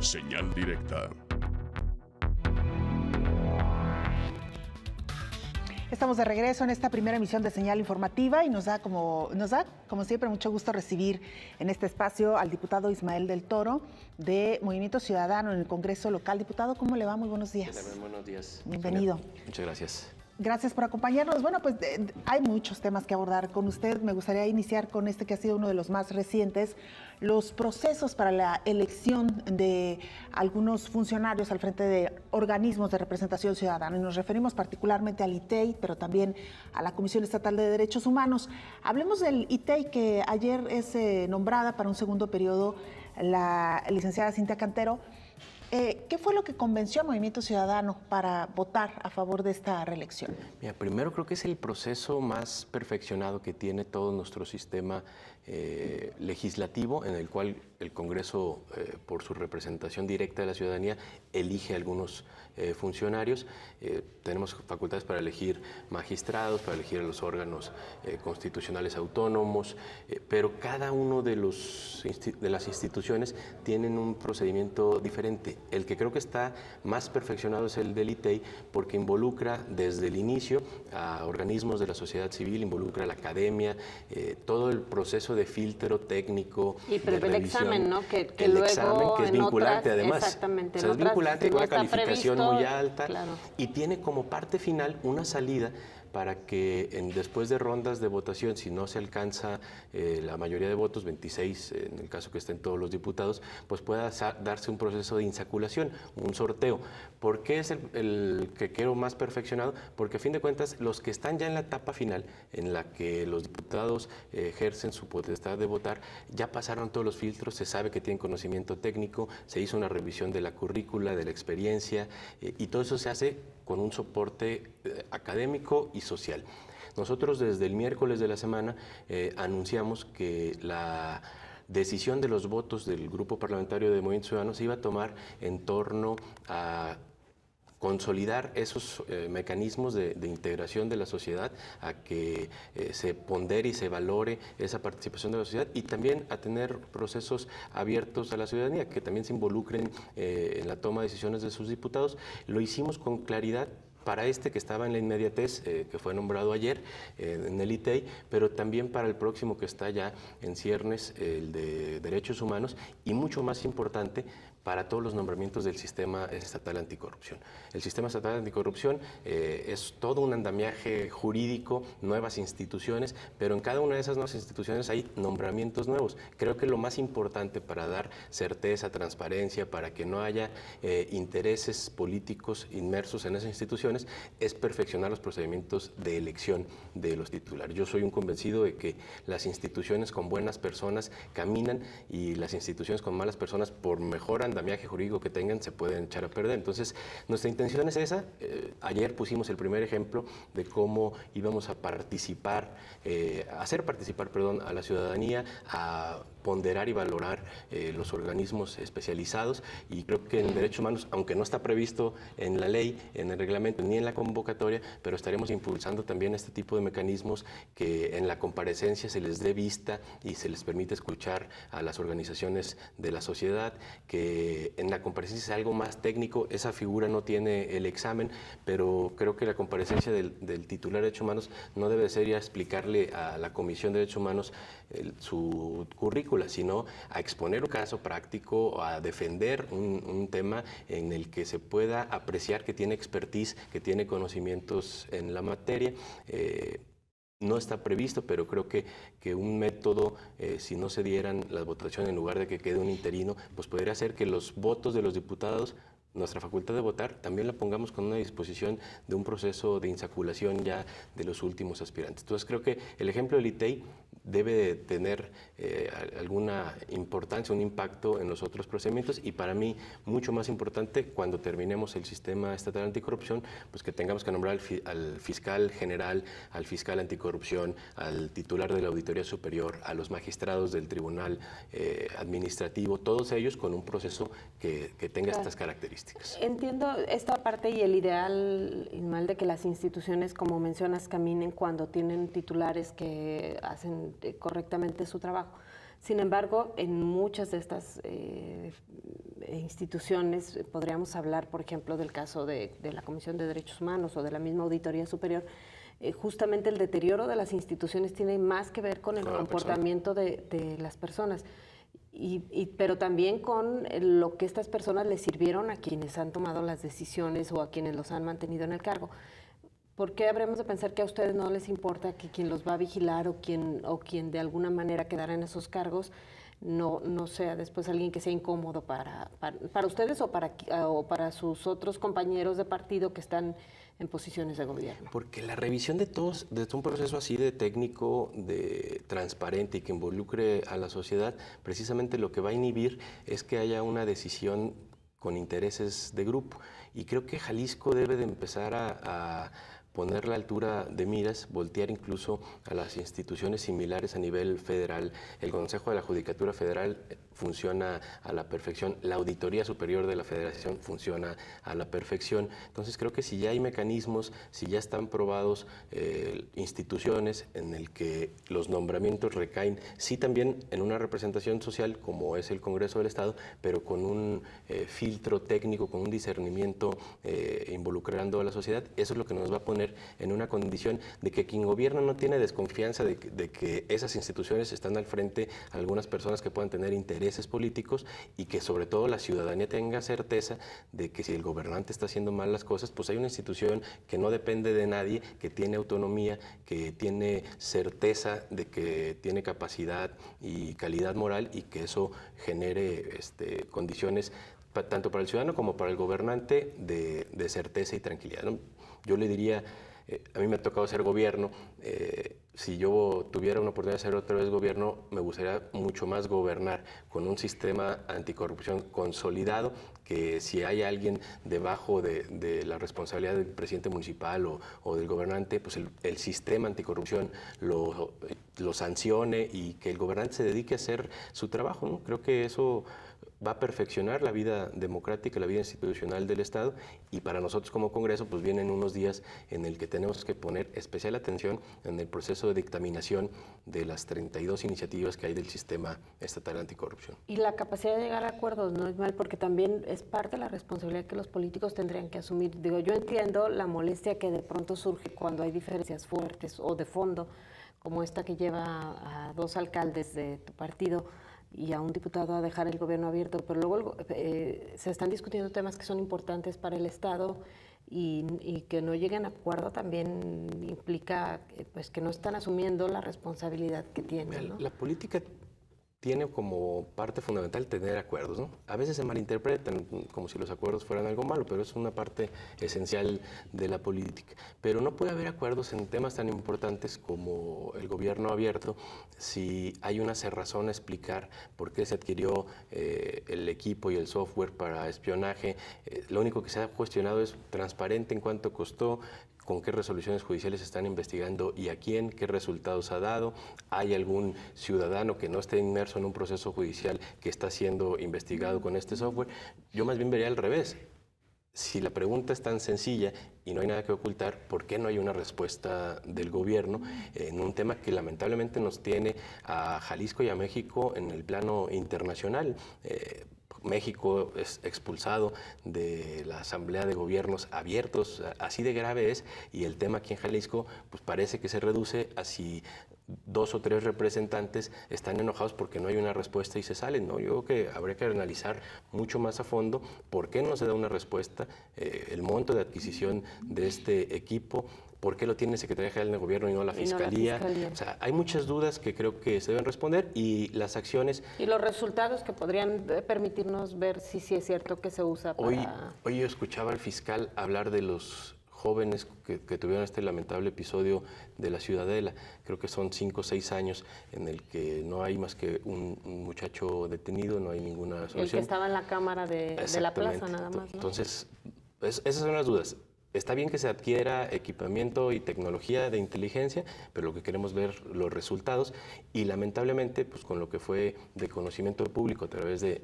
Señal directa. Estamos de regreso en esta primera emisión de Señal Informativa y nos da como siempre mucho gusto recibir en este espacio al diputado Ismael del Toro de Movimiento Ciudadano en el Congreso Local. Diputado, ¿cómo le va? Muy buenos días. Buenos días. Bienvenido. Muchas gracias. Gracias por acompañarnos. Bueno, pues hay muchos temas que abordar con usted. Me gustaría iniciar con este que ha sido uno de los más recientes, los procesos para la elección de algunos funcionarios al frente de organismos de representación ciudadana. Y nos referimos particularmente al ITEI, pero también a la Comisión Estatal de Derechos Humanos. Hablemos del ITEI, que ayer es nombrada para un segundo periodo la licenciada Cintia Cantero. ¿Qué fue lo que convenció a Movimiento Ciudadano para votar a favor de esta reelección? Mira, primero creo que es el proceso más perfeccionado que tiene todo nuestro sistema legislativo, en el cual el Congreso, por su representación directa de la ciudadanía, elige algunos funcionarios. Tenemos facultades para elegir magistrados, para elegir a los órganos constitucionales autónomos, pero cada uno de las instituciones tienen un procedimiento diferente. El que creo que está más perfeccionado es el del ITEI, porque involucra desde el inicio a organismos de la sociedad civil, involucra a la academia, todo el proceso de filtro técnico, y de el examen, ¿no? Que el luego examen, que es vinculante además. Exactamente. O sea, es vinculante con una calificación muy alta, claro. Y tiene como parte final una salida para que después de rondas de votación, si no se alcanza la mayoría de votos, 26 en el caso que estén todos los diputados, pues pueda darse un proceso de insaculación, un sorteo. ¿Por qué es el que quiero más perfeccionado? Porque a fin de cuentas, los que están ya en la etapa final, en la que los diputados ejercen su potestad de votar, ya pasaron todos los filtros, se sabe que tienen conocimiento técnico, se hizo una revisión de la currícula, de la experiencia, y todo eso se hace con un soporte académico y social. Nosotros desde el miércoles de la semana anunciamos que la decisión de los votos del Grupo Parlamentario de Movimiento Ciudadano se iba a tomar en torno a consolidar esos mecanismos de integración de la sociedad, a que se pondere y se valore esa participación de la sociedad, y también a tener procesos abiertos a la ciudadanía, que también se involucren en la toma de decisiones de sus diputados. Lo hicimos con claridad para este que estaba en la inmediatez, que fue nombrado ayer en el ITEI, pero también para el próximo que está ya en ciernes, el de Derechos Humanos, y mucho más importante, para todos los nombramientos del Sistema Estatal Anticorrupción. El Sistema Estatal Anticorrupción es todo un andamiaje jurídico, nuevas instituciones, pero en cada una de esas nuevas instituciones hay nombramientos nuevos. Creo que lo más importante para dar certeza, transparencia, para que no haya intereses políticos inmersos en esas instituciones, es perfeccionar los procedimientos de elección de los titulares. Yo soy un convencido de que las instituciones con buenas personas caminan, y las instituciones con malas personas, por mejor andamiaje jurídico que tengan, se pueden echar a perder. Entonces, nuestra intención es esa. Ayer pusimos el primer ejemplo de cómo íbamos a participar, hacer participar, a la ciudadanía, a ponderar y valorar los organismos especializados, y creo que en derechos humanos, aunque no está previsto en la ley, en el reglamento, ni en la convocatoria, pero estaremos impulsando también este tipo de mecanismos, que en la comparecencia se les dé vista y se les permite escuchar a las organizaciones de la sociedad, que en la comparecencia sea algo más técnico. Esa figura no tiene el examen, pero creo que la comparecencia del titular de Derechos Humanos no debe ser ir a explicarle a la Comisión de Derechos Humanos su currícula, sino a exponer un caso práctico, a defender un tema en el que se pueda apreciar que tiene expertise, que tiene conocimientos en la materia. No está previsto, pero creo que un método, si no se dieran las votaciones en lugar de que quede un interino, pues podría hacer que los votos de los diputados, nuestra facultad de votar, también la pongamos con una disposición de un proceso de insaculación ya de los últimos aspirantes. Entonces creo que el ejemplo del ITEI debe de tener alguna importancia, un impacto en los otros procedimientos, y para mí mucho más importante, cuando terminemos el Sistema Estatal Anticorrupción, pues que tengamos que nombrar al fiscal general, al fiscal anticorrupción, al titular de la Auditoría Superior, a los magistrados del Tribunal Administrativo, todos ellos con un proceso que tenga estas características. Entiendo esta parte y el ideal, Ismael, de que las instituciones, como mencionas, caminen cuando tienen titulares que hacen correctamente su trabajo. Sin embargo, en muchas de estas instituciones, podríamos hablar, por ejemplo, del caso de la Comisión de Derechos Humanos o de la misma Auditoría Superior, justamente el deterioro de las instituciones tiene más que ver con el comportamiento de las personas, pero también con lo que estas personas les sirvieron a quienes han tomado las decisiones o a quienes los han mantenido en el cargo. ¿Por qué habremos de pensar que a ustedes no les importa que quien los va a vigilar o quien de alguna manera quedará en esos cargos no sea después alguien que sea incómodo para ustedes o para sus otros compañeros de partido que están en posiciones de gobierno? Porque la revisión de todos, de un proceso así de técnico, de transparente y que involucre a la sociedad, precisamente lo que va a inhibir es que haya una decisión con intereses de grupo. Y creo que Jalisco debe de empezar a poner la altura de miras, voltear incluso a las instituciones similares a nivel federal. El Consejo de la Judicatura Federal funciona a la perfección, la Auditoría Superior de la Federación funciona a la perfección. Entonces creo que si ya hay mecanismos, si ya están probados instituciones en el que los nombramientos recaen, sí también en una representación social como es el Congreso del Estado, pero con un filtro técnico, con un discernimiento involucrando a la sociedad, eso es lo que nos va a poner en una condición de que quien gobierna no tiene desconfianza de que esas instituciones están al frente a algunas personas que puedan tener intereses políticos y que sobre todo la ciudadanía tenga certeza de que si el gobernante está haciendo mal las cosas, pues hay una institución que no depende de nadie, que tiene autonomía, que tiene certeza de que tiene capacidad y calidad moral y que eso genere condiciones tanto para el ciudadano como para el gobernante de certeza y tranquilidad, ¿no? Yo le diría, a mí me ha tocado ser gobierno, si yo tuviera una oportunidad de ser otra vez gobierno, me gustaría mucho más gobernar con un sistema anticorrupción consolidado, que si hay alguien debajo de la responsabilidad del presidente municipal o del gobernante, pues el sistema anticorrupción lo sancione y que el gobernante se dedique a hacer su trabajo, ¿no? Creo que eso va a perfeccionar la vida democrática, la vida institucional del Estado, y para nosotros como Congreso pues vienen unos días en el que tenemos que poner especial atención en el proceso de dictaminación de las 32 iniciativas que hay del sistema estatal anticorrupción. Y la capacidad de llegar a acuerdos no es mal, porque también es parte de la responsabilidad que los políticos tendrían que asumir. Digo, yo entiendo la molestia que de pronto surge cuando hay diferencias fuertes o de fondo, como esta que lleva a 2 alcaldes de tu partido y a un diputado a dejar el gobierno abierto, pero luego se están discutiendo temas que son importantes para el Estado y que no lleguen a acuerdo también implica pues que no están asumiendo la responsabilidad que tienen, ¿no? La política tiene como parte fundamental tener acuerdos, ¿no? A veces se malinterpretan como si los acuerdos fueran algo malo, pero es una parte esencial de la política. Pero no puede haber acuerdos en temas tan importantes como el gobierno abierto si hay una cerrazón a explicar por qué se adquirió el equipo y el software para espionaje. Lo único que se ha cuestionado es transparente en cuánto costó, con qué resoluciones judiciales están investigando y a quién, qué resultados ha dado. ¿Hay algún ciudadano que no esté inmerso en un proceso judicial que está siendo investigado con este software? Yo más bien vería al revés. Si la pregunta es tan sencilla y no hay nada que ocultar, ¿por qué no hay una respuesta del gobierno en un tema que lamentablemente nos tiene a Jalisco y a México en el plano internacional? México es expulsado de la Asamblea de Gobiernos Abiertos, así de grave es, y el tema aquí en Jalisco pues parece que se reduce a si 2 o 3 representantes están enojados porque no hay una respuesta y se salen, ¿no? Yo creo que habría que analizar mucho más a fondo por qué no se da una respuesta, el monto de adquisición de este equipo, ¿por qué lo tiene Secretaría General de Gobierno y no la Fiscalía? O sea, hay muchas dudas que creo que se deben responder y las acciones... Y los resultados que podrían permitirnos ver si sí es cierto que se usa para... Hoy yo escuchaba al fiscal hablar de los jóvenes que tuvieron este lamentable episodio de la Ciudadela. Creo que son 5 o 6 años en el que no hay más que un muchacho detenido, no hay ninguna solución. El que estaba en la cámara de la plaza nada más, ¿no? Entonces, esas son las dudas. Está bien que se adquiera equipamiento y tecnología de inteligencia, pero lo que queremos ver los resultados y lamentablemente pues con lo que fue de conocimiento público a través de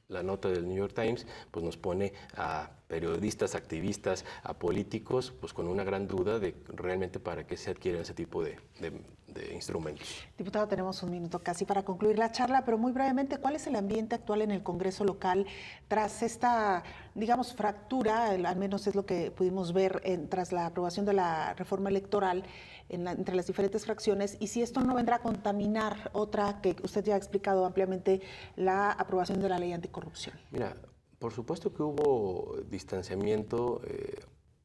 la nota del New York Times, pues nos pone a periodistas, activistas, a políticos, pues con una gran duda de realmente para qué se adquieren ese tipo de instrumentos. Diputado, tenemos un minuto casi para concluir la charla, pero muy brevemente, ¿cuál es el ambiente actual en el Congreso local tras esta, digamos, fractura, al menos es lo que pudimos ver tras la aprobación de la reforma electoral entre las diferentes fracciones, y si esto no vendrá a contaminar otra que usted ya ha explicado ampliamente, la aprobación de la ley anticorrupción? Mira, por supuesto que hubo distanciamiento.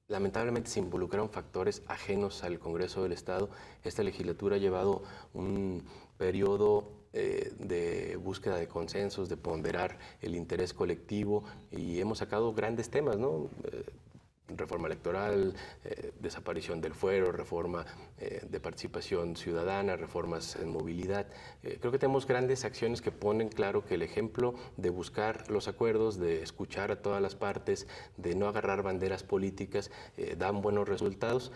Lamentablemente se involucraron factores ajenos al Congreso del Estado. Esta legislatura ha llevado un periodo de búsqueda de consensos, de ponderar el interés colectivo, y hemos sacado grandes temas, ¿no? Reforma electoral, desaparición del fuero, reforma de participación ciudadana, reformas en movilidad. Creo que tenemos grandes acciones que ponen claro que el ejemplo de buscar los acuerdos, de escuchar a todas las partes, de no agarrar banderas políticas, dan buenos resultados.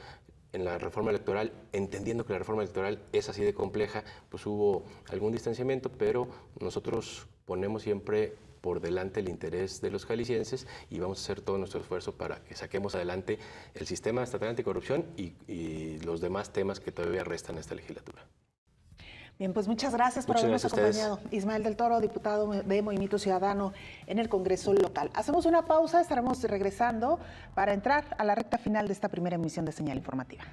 En la reforma electoral, entendiendo que la reforma electoral es así de compleja, pues hubo algún distanciamiento, pero nosotros ponemos siempre por delante el interés de los jaliscienses y vamos a hacer todo nuestro esfuerzo para que saquemos adelante el sistema estatal anticorrupción y los demás temas que todavía restan a esta legislatura. Bien, pues muchas gracias por habernos acompañado. Ismael del Toro, diputado de Movimiento Ciudadano en el Congreso local. Hacemos una pausa, estaremos regresando para entrar a la recta final de esta primera emisión de Señal Informativa.